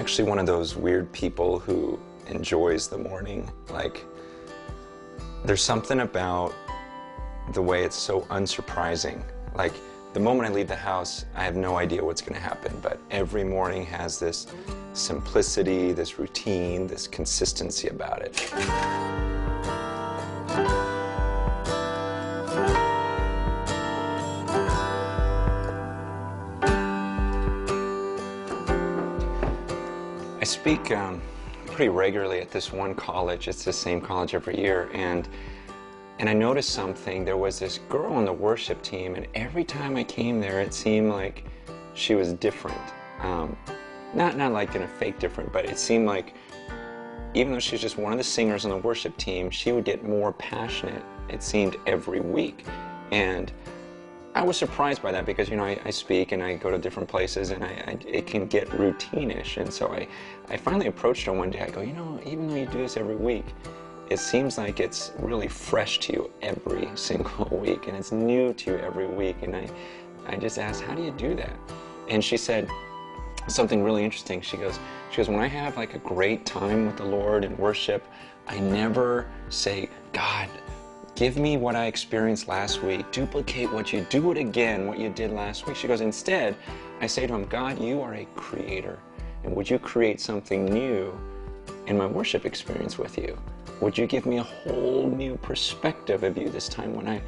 actually one of those weird people who enjoys the morning. Like, there's something about the way it's so unsurprising. Like, the moment I leave the house, I have no idea what's going to happen, but every morning has this simplicity, this routine, this consistency about it. I speak pretty regularly at this one college. It's the same college every year, and I noticed something. There was this girl on the worship team, and every time I came there, it seemed like she was different. Not like in a fake different, but it seemed like even though she was just one of the singers on the worship team, she would get more passionate, it seemed, every week. And I was surprised by that because, you know, I speak and I go to different places and it can get routine-ish. And so I finally approached her one day. I go, you know, even though you do this every week, it seems like it's really fresh to you every single week, and it's new to you every week. And I just asked, how do you do that? And she said something really interesting. She goes, when I have like a great time with the Lord and worship, I never say, God, give me what I experienced last week. Duplicate what you do it again, what you did last week. She goes, instead, I say to him, God, you are a creator, and would you create something new in my worship experience with you? Would you give me a whole new perspective of you this time when I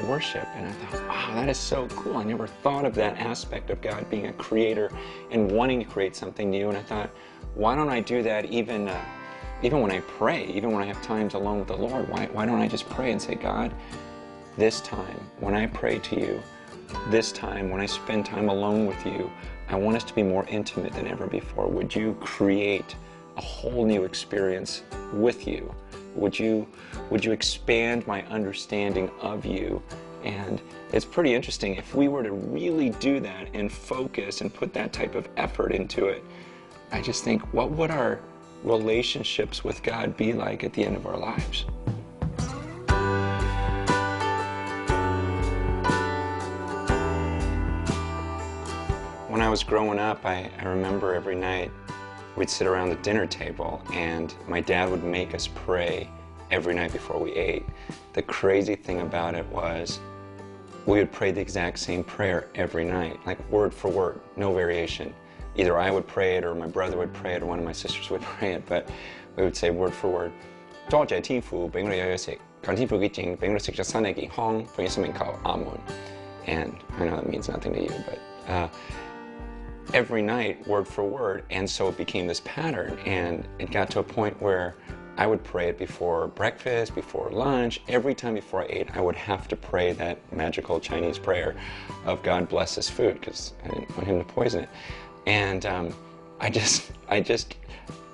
worship? And I thought, wow, that is so cool. I never thought of that aspect of God being a creator and wanting to create something new. And I thought, why don't I do that even when I pray, even when I have times alone with the Lord? Why don't I just pray and say, God, this time when I pray to you, this time when I spend time alone with you, I want us to be more intimate than ever before. Would you create a whole new experience with you? Would you expand my understanding of you? And it's pretty interesting. If we were to really do that and focus and put that type of effort into it, I just think, what would our relationships with God be like at the end of our lives? When I was growing up, I remember every night we'd sit around the dinner table and my dad would make us pray every night before we ate. The crazy thing about it was we would pray the exact same prayer every night, like word for word, no variation. Either I would pray it or my brother would pray it or one of my sisters would pray it, but we would say word for word. And I know that means nothing to you, but every night, word for word, and so it became this pattern, and it got to a point where I would pray it before breakfast, before lunch. Every time before I ate, I would have to pray that magical Chinese prayer of God bless this food, because I didn't want him to poison it. And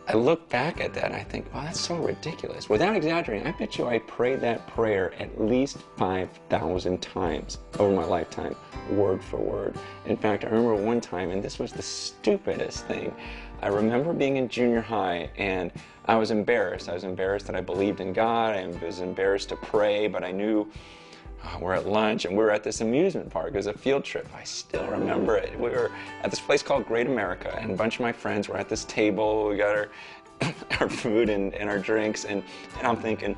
I look back at that and I think, wow, that's so ridiculous. Without exaggerating, I bet you I prayed that prayer at least 5,000 times over my lifetime, word for word. In fact, I remember one time, and this was the stupidest thing, I remember being in junior high and I was embarrassed. I was embarrassed that I believed in God. I was embarrassed to pray, but I knew we're at lunch and we were at this amusement park. It was a field trip. I still remember it. We were at this place called Great America, and a bunch of my friends were at this table. We got our food and our drinks, and I'm thinking,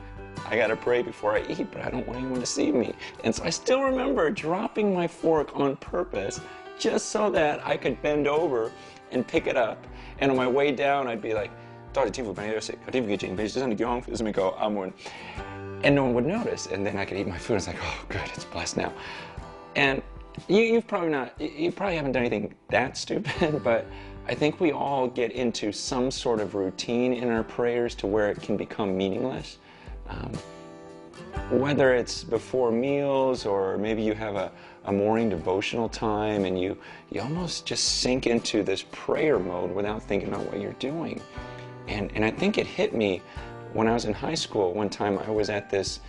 I gotta pray before I eat, but I don't want anyone to see me. And so I still remember dropping my fork on purpose just so that I could bend over and pick it up. And on my way down, I'd be like, and no one would notice, and then I could eat my food. It's like, oh, good, it's blessed now. And you probably haven't done anything that stupid, but I think we all get into some sort of routine in our prayers to where it can become meaningless. Whether it's before meals or maybe you have a morning devotional time and you almost just sink into this prayer mode without thinking about what you're doing. And I think it hit me when I was in high school. One time I was at this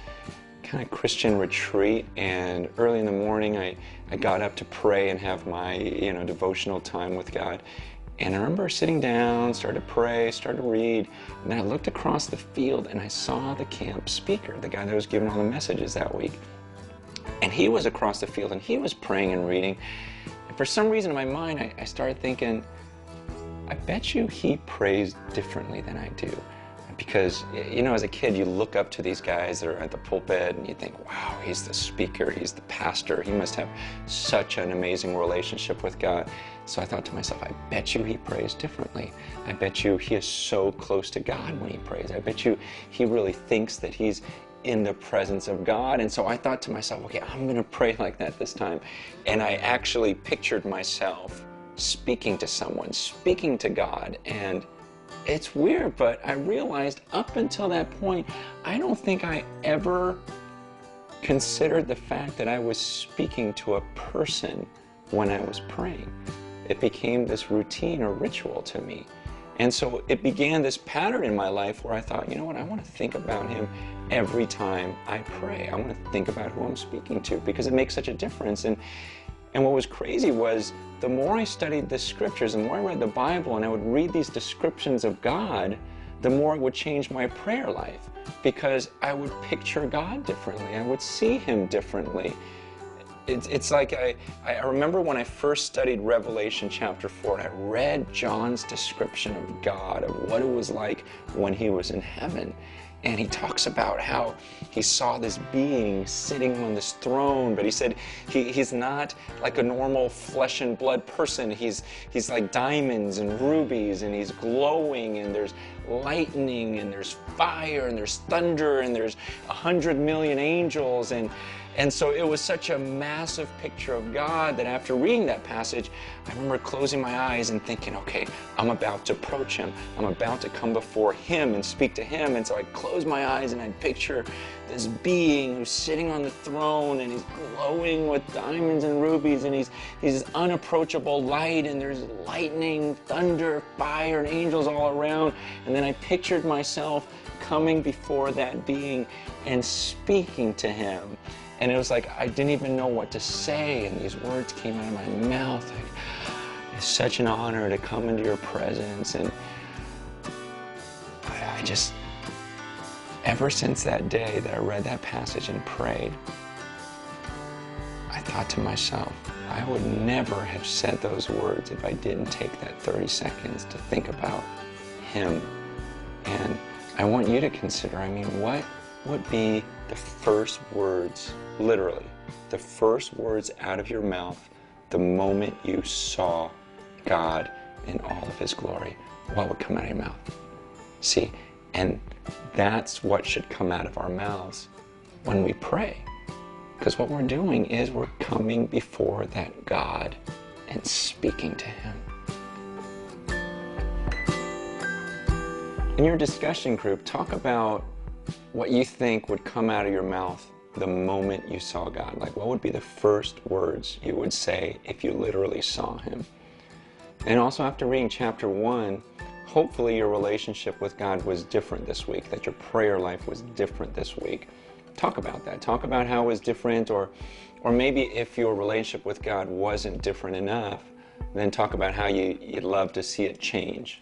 kind of Christian retreat, and early in the morning I got up to pray and have my devotional time with God. And I remember sitting down, started to pray, started to read, and then I looked across the field and I saw the camp speaker, the guy that was giving all the messages that week. And he was across the field and he was praying and reading. And for some reason in my mind I started thinking, I bet you he prays differently than I do. Because, you know, as a kid, you look up to these guys that are at the pulpit and you think, wow, he's the speaker, he's the pastor, he must have such an amazing relationship with God. So I thought to myself, I bet you he prays differently. I bet you he is so close to God when he prays. I bet you he really thinks that he's in the presence of God. And so I thought to myself, okay, I'm going to pray like that this time. And I actually pictured myself speaking to someone, speaking to God. And it's weird, but I realized up until that point, I don't think I ever considered the fact that I was speaking to a person when I was praying. It became this routine or ritual to me. And so it began this pattern in my life where I thought, you know what, I want to think about him every time I pray. I want to think about who I'm speaking to because it makes such a difference. And what was crazy was the more I studied the scriptures, the more I read the Bible and I would read these descriptions of God, the more it would change my prayer life because I would picture God differently. I would see him differently. It's like I remember when I first studied Revelation chapter 4, and I read John's description of God, of what it was like when he was in heaven. And he talks about how he saw this being sitting on this throne, but he said he's not like a normal flesh and blood person. He's like diamonds and rubies, and he's glowing, and there's lightning, and there's fire, and there's thunder, and there's 100 million angels, and so it was such a massive picture of God that after reading that passage, I remember closing my eyes and thinking, okay, I'm about to approach him. I'm about to come before him and speak to him. And so I'd close my eyes and I'd picture this being who's sitting on the throne and he's glowing with diamonds and rubies and he's this unapproachable light and there's lightning, thunder, fire, and angels all around. And then I pictured myself coming before that being and speaking to him. And it was like I didn't even know what to say, and these words came out of my mouth. Like, it's such an honor to come into your presence. And I just, ever since that day that I read that passage and prayed, I thought to myself, I would never have said those words if I didn't take that 30 seconds to think about him. And I want you to consider, I mean, what would be the first words, literally, the first words out of your mouth the moment you saw God in all of his glory? What would come out of your mouth? See, and that's what should come out of our mouths when we pray. Because what we're doing is we're coming before that God and speaking to him. In your discussion group, talk about what you think would come out of your mouth the moment you saw God. Like, what would be the first words you would say if you literally saw him? And also, after reading chapter 1, hopefully your relationship with God was different this week, that your prayer life was different this week. Talk about that. Talk about how it was different, or maybe if your relationship with God wasn't different enough, then talk about how you'd love to see it change.